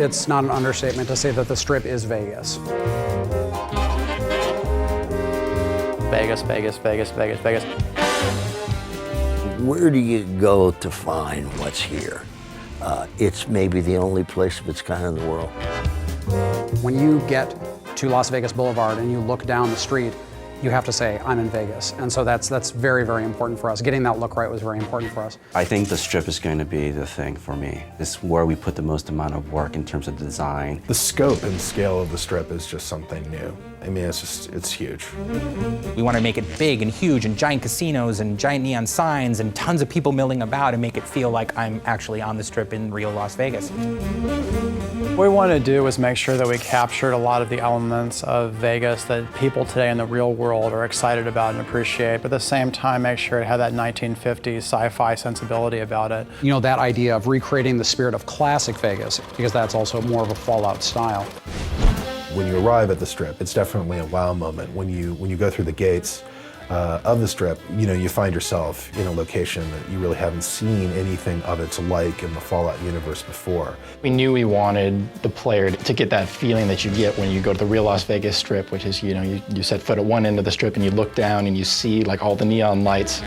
It's not an understatement to say that the Strip is Vegas. Vegas, Vegas, Vegas, Vegas, Vegas. Where do you go to find what's here? It's maybe the only place of its kind in the world. When you get to Las Vegas Boulevard and you look down the street, you have to say, I'm in Vegas. And so that's very, very important for us. Getting that look right was very important for us. I think the Strip is going to be the thing for me. It's where we put the most amount of work in terms of design. The scope and scale of the Strip is just something new. I mean, it's huge. We want to make it big and huge and giant casinos and giant neon signs and tons of people milling about and make it feel like I'm actually on the Strip in real Las Vegas. What we wanted to do was make sure that we captured a lot of the elements of Vegas that people today in the real world are excited about and appreciate, but at the same time make sure it had that 1950s sci-fi sensibility about it. You know, that idea of recreating the spirit of classic Vegas, because that's also more of a Fallout style. When you arrive at the Strip, it's definitely a wow moment. When you go through the gates of the Strip, you know, you find yourself in a location that you really haven't seen anything of its like in the Fallout universe before. We knew we wanted the player to get that feeling that you get when you go to the real Las Vegas Strip, which is, you know, you set foot at one end of the Strip and you look down and you see like all the neon lights.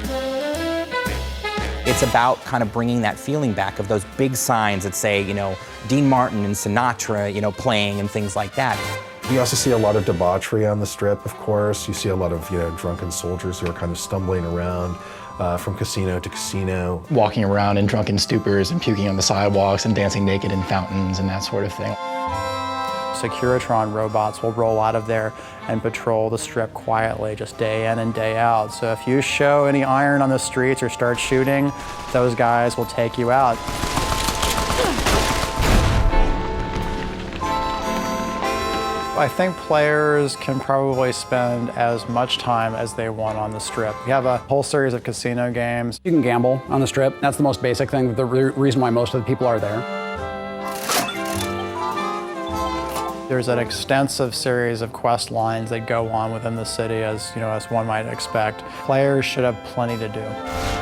It's about kind of bringing that feeling back of those big signs that say, you know, Dean Martin and Sinatra, you know, playing and things like that. You also see a lot of debauchery on the Strip, of course. You see a lot of, you know, drunken soldiers who are kind of stumbling around from casino to casino. Walking around in drunken stupors and puking on the sidewalks and dancing naked in fountains and that sort of thing. Securitron robots will roll out of there and patrol the Strip quietly, just day in and day out. So if you show any iron on the streets or start shooting, those guys will take you out. I think players can probably spend as much time as they want on the Strip. We have a whole series of casino games. You can gamble on the Strip. That's the most basic thing, the reason why most of the people are there. There's an extensive series of quest lines that go on within the city as, you know, as one might expect. Players should have plenty to do.